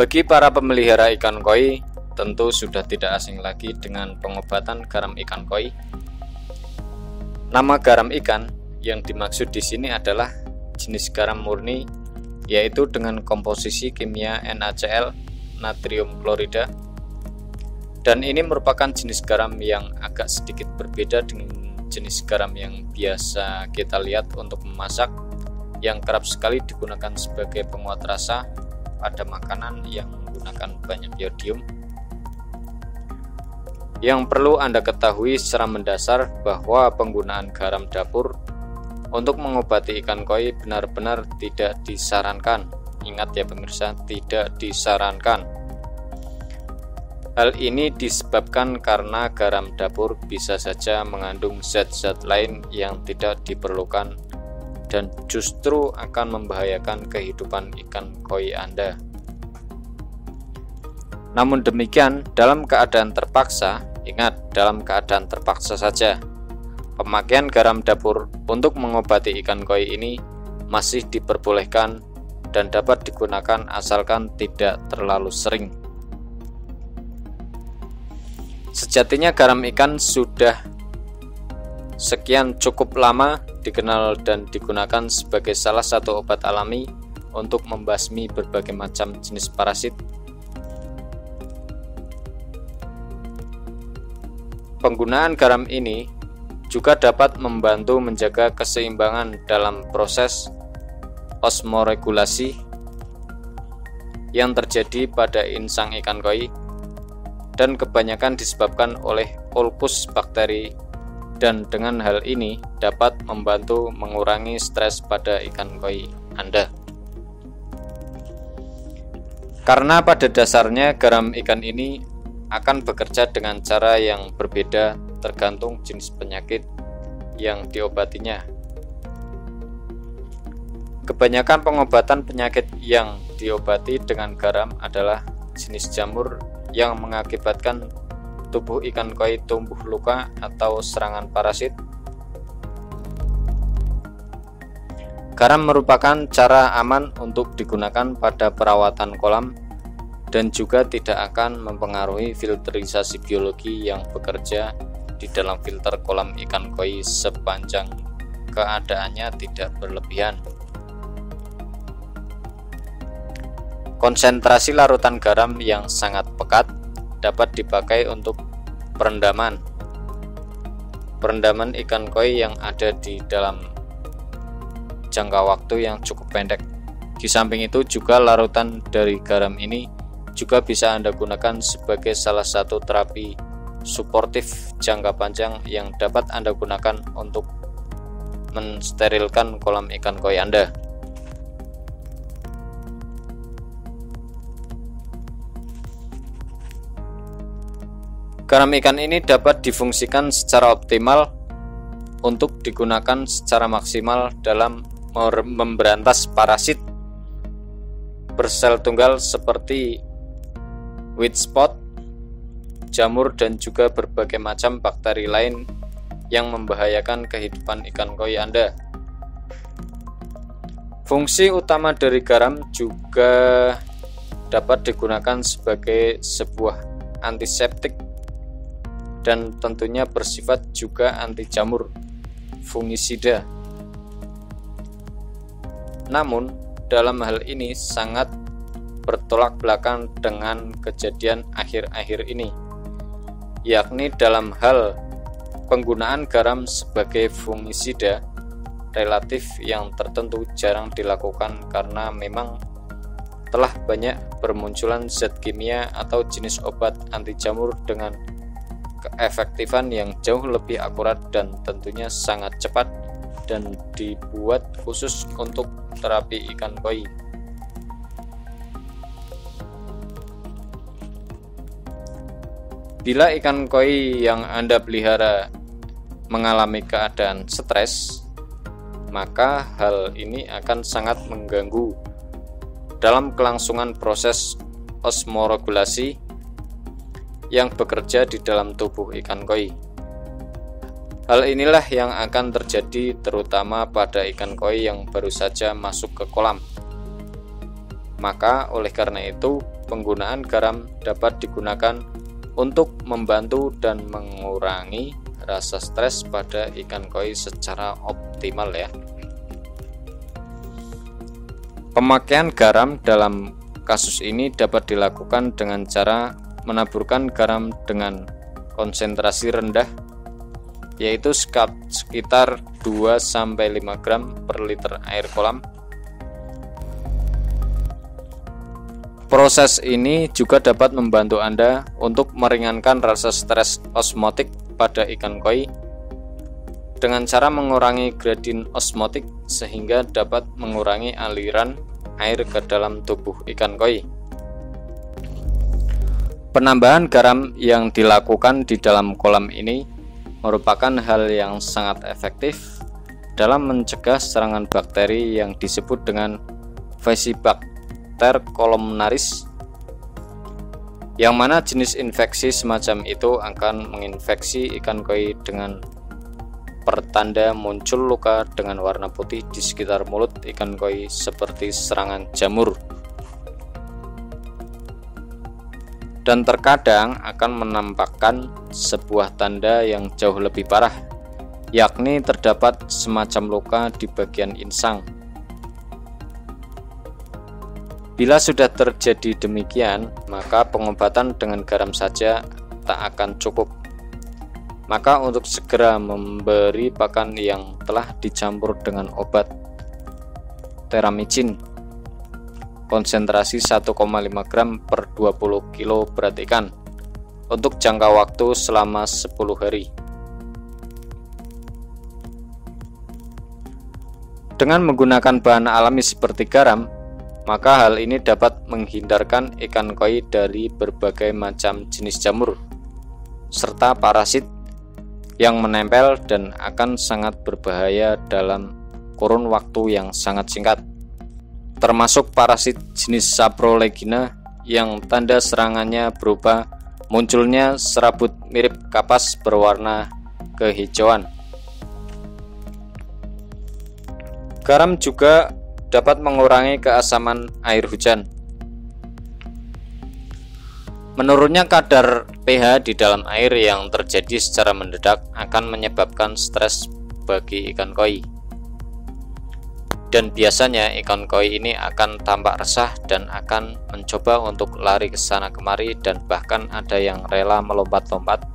Bagi para pemelihara ikan koi, tentu sudah tidak asing lagi dengan pengobatan garam ikan koi. Nama garam ikan yang dimaksud di sini adalah jenis garam murni, yaitu dengan komposisi kimia NaCl, natrium klorida. Dan ini merupakan jenis garam yang agak sedikit berbeda dengan jenis garam yang biasa kita lihat untuk memasak, yang kerap sekali digunakan sebagai penguat rasa pada makanan yang menggunakan banyak iodium. Yang perlu Anda ketahui secara mendasar bahwa penggunaan garam dapur untuk mengobati ikan koi benar-benar tidak disarankan. Ingat ya pemirsa, tidak disarankan. Hal ini disebabkan karena garam dapur bisa saja mengandung zat-zat lain yang tidak diperlukan dan justru akan membahayakan kehidupan ikan koi Anda. Namun demikian, dalam keadaan terpaksa, ingat, dalam keadaan terpaksa saja, pemakaian garam dapur untuk mengobati ikan koi ini masih diperbolehkan dan dapat digunakan asalkan tidak terlalu sering. Sejatinya garam ikan sudah sekian cukup lama dikenal dan digunakan sebagai salah satu obat alami untuk membasmi berbagai macam jenis parasit. Penggunaan garam ini juga dapat membantu menjaga keseimbangan dalam proses osmoregulasi yang terjadi pada insang ikan koi, dan kebanyakan disebabkan oleh ulkus bakteri, dan dengan hal ini dapat membantu mengurangi stres pada ikan koi Anda. Karena pada dasarnya garam ikan ini akan bekerja dengan cara yang berbeda tergantung jenis penyakit yang diobatinya. Kebanyakan pengobatan penyakit yang diobati dengan garam adalah jenis jamur yang mengakibatkan tubuh ikan koi tumbuh luka atau serangan parasit. Garam merupakan cara aman untuk digunakan pada perawatan kolam dan juga tidak akan mempengaruhi filterisasi biologi yang bekerja di dalam filter kolam ikan koi sepanjang keadaannya tidak berlebihan. Konsentrasi larutan garam yang sangat pekat dapat dipakai untuk perendaman ikan koi yang ada di dalam jangka waktu yang cukup pendek. Di samping itu juga larutan dari garam ini juga bisa Anda gunakan sebagai salah satu terapi suportif jangka panjang yang dapat Anda gunakan untuk mensterilkan kolam ikan koi Anda. Garam ikan ini dapat difungsikan secara optimal untuk digunakan secara maksimal dalam memberantas parasit bersel tunggal seperti white spot, jamur, dan juga berbagai macam bakteri lain yang membahayakan kehidupan ikan koi Anda. Fungsi utama dari garam juga dapat digunakan sebagai sebuah antiseptik dan tentunya bersifat juga anti jamur, fungisida. Namun dalam hal ini sangat bertolak belakang dengan kejadian akhir-akhir ini, yakni dalam hal penggunaan garam sebagai fungisida relatif yang tertentu jarang dilakukan karena memang telah banyak bermunculan zat kimia atau jenis obat anti jamur dengan keefektifan yang jauh lebih akurat dan tentunya sangat cepat dan dibuat khusus untuk terapi ikan koi. Bila ikan koi yang Anda pelihara mengalami keadaan stres, maka hal ini akan sangat mengganggu dalam kelangsungan proses osmoregulasi yang bekerja di dalam tubuh ikan koi. Hal inilah yang akan terjadi terutama pada ikan koi yang baru saja masuk ke kolam. Maka oleh karena itu penggunaan garam dapat digunakan untuk membantu dan mengurangi rasa stres pada ikan koi secara optimal ya. Pemakaian garam dalam kasus ini dapat dilakukan dengan cara menaburkan garam dengan konsentrasi rendah, yaitu sekitar 2-5 gram per liter air kolam. Proses ini juga dapat membantu Anda untuk meringankan rasa stres osmotik pada ikan koi dengan cara mengurangi gradien osmotik sehingga dapat mengurangi aliran air ke dalam tubuh ikan koi. Penambahan garam yang dilakukan di dalam kolam ini merupakan hal yang sangat efektif dalam mencegah serangan bakteri yang disebut dengan Faecibacter columnaris, yang mana jenis infeksi semacam itu akan menginfeksi ikan koi dengan pertanda muncul luka dengan warna putih di sekitar mulut ikan koi seperti serangan jamur, dan terkadang akan menampakkan sebuah tanda yang jauh lebih parah, yakni terdapat semacam luka di bagian insang. Bila sudah terjadi demikian, maka pengobatan dengan garam saja tak akan cukup. Maka untuk segera memberi pakan yang telah dicampur dengan obat teramicin konsentrasi 1,5 gram per 20 kilo berat ikan untuk jangka waktu selama 10 hari. Dengan menggunakan bahan alami seperti garam, maka hal ini dapat menghindarkan ikan koi dari berbagai macam jenis jamur serta parasit yang menempel dan akan sangat berbahaya dalam kurun waktu yang sangat singkat, termasuk parasit jenis Saprolegina yang tanda serangannya berupa munculnya serabut mirip kapas berwarna kehijauan. Garam juga dapat mengurangi keasaman air hujan. Menurunnya kadar pH di dalam air yang terjadi secara mendadak akan menyebabkan stres bagi ikan koi. Dan biasanya ikan koi ini akan tampak resah dan akan mencoba untuk lari ke sana kemari, dan bahkan ada yang rela melompat-lompat.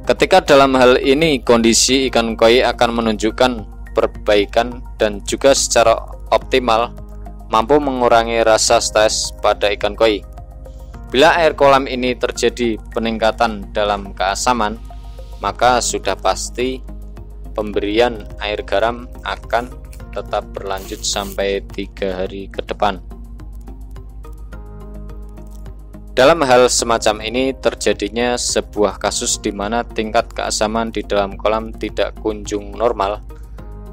Ketika dalam hal ini kondisi ikan koi akan menunjukkan perbaikan dan juga secara optimal mampu mengurangi rasa stres pada ikan koi. Bila air kolam ini terjadi peningkatan dalam keasaman, maka sudah pasti pemberian air garam akan tetap berlanjut sampai 3 hari ke depan. Dalam hal semacam ini terjadinya sebuah kasus di mana tingkat keasaman di dalam kolam tidak kunjung normal,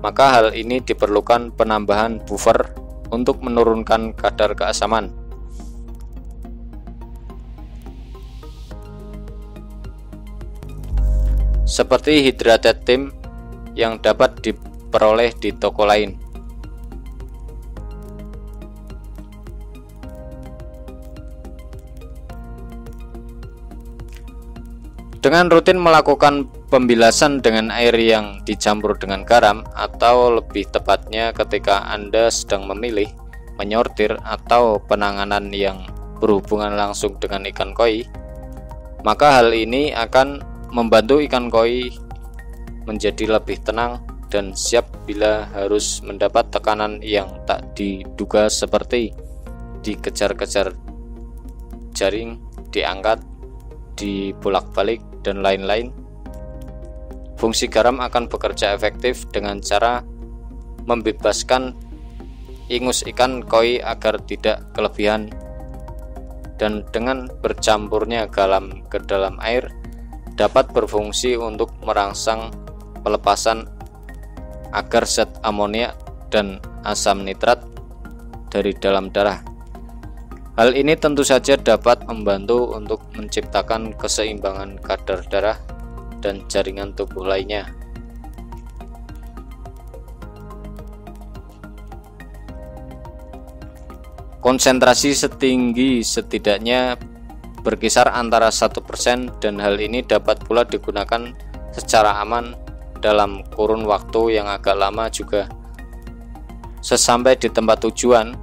maka hal ini diperlukan penambahan buffer untuk menurunkan kadar keasaman. Seperti hydrated thyme yang dapat diperoleh di toko lain. Dengan rutin melakukan pembilasan dengan air yang dicampur dengan garam, atau lebih tepatnya ketika Anda sedang memilih, menyortir, atau penanganan yang berhubungan langsung dengan ikan koi, maka hal ini akan membantu ikan koi menjadi lebih tenang dan siap bila harus mendapat tekanan yang tak diduga seperti dikejar-kejar jaring, diangkat, dibolak-balik, dan lain-lain. Fungsi garam akan bekerja efektif dengan cara membebaskan ingus ikan koi agar tidak kelebihan, dan dengan bercampurnya garam ke dalam air dapat berfungsi untuk merangsang pelepasan agar zat amonia dan asam nitrat dari dalam darah. Hal ini tentu saja dapat membantu untuk menciptakan keseimbangan kadar darah dan jaringan tubuh lainnya. konsentrasi setinggi setidaknya berkisar antara 1% dan hal ini dapat pula digunakan secara aman dalam kurun waktu yang agak lama juga. Sesampai di tempat tujuan,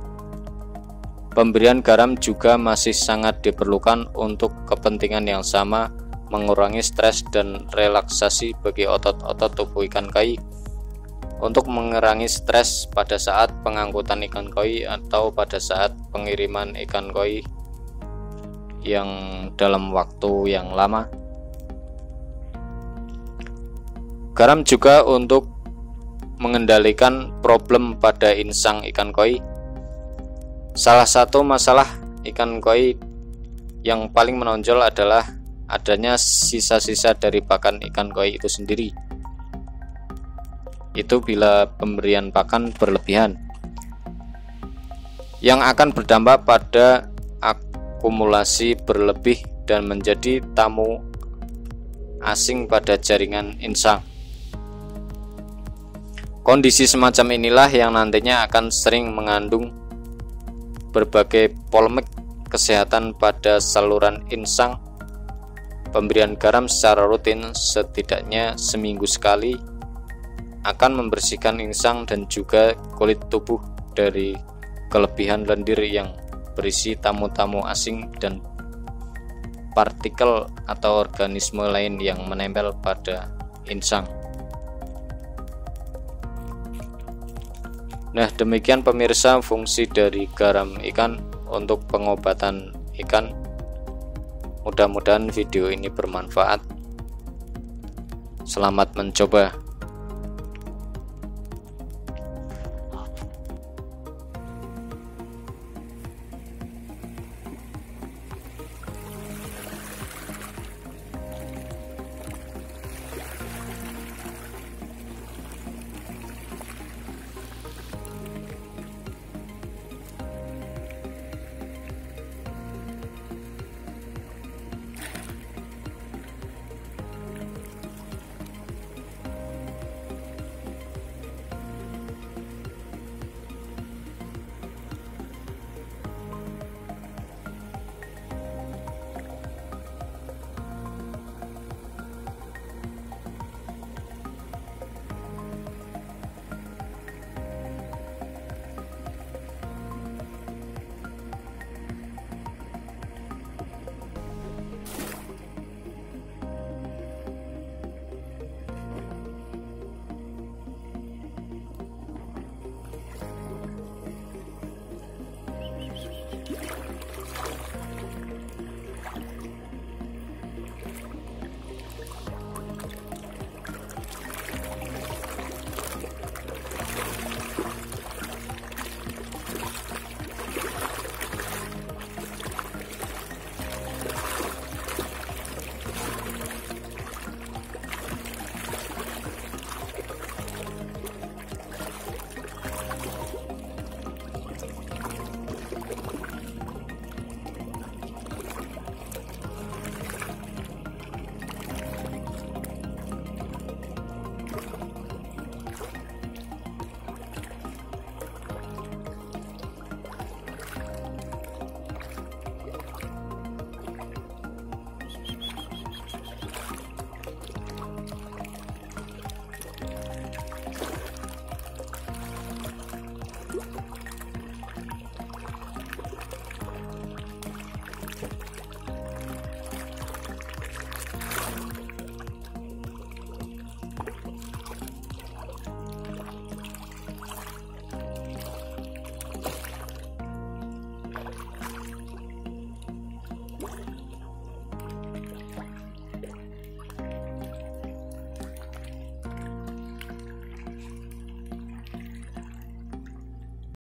pemberian garam juga masih sangat diperlukan untuk kepentingan yang sama, mengurangi stres dan relaksasi bagi otot-otot tubuh ikan koi, untuk mengurangi stres pada saat pengangkutan ikan koi atau pada saat pengiriman ikan koi yang dalam waktu yang lama. Garam juga untuk mengendalikan problem pada insang ikan koi. Salah satu masalah ikan koi yang paling menonjol adalah adanya sisa-sisa dari pakan ikan koi itu sendiri. Itu bila pemberian pakan berlebihan, yang akan berdampak pada akumulasi berlebih dan menjadi tamu asing pada jaringan insang. Kondisi semacam inilah yang nantinya akan sering mengandung berbagai polemik kesehatan pada saluran insang. Pemberian garam secara rutin setidaknya seminggu sekali akan membersihkan insang dan juga kulit tubuh dari kelebihan lendir yang berisi tamu-tamu asing dan partikel atau organisme lain yang menempel pada insang. Nah, demikian pemirsa fungsi dari garam ikan untuk pengobatan ikan. Mudah-mudahan video ini bermanfaat. Selamat mencoba.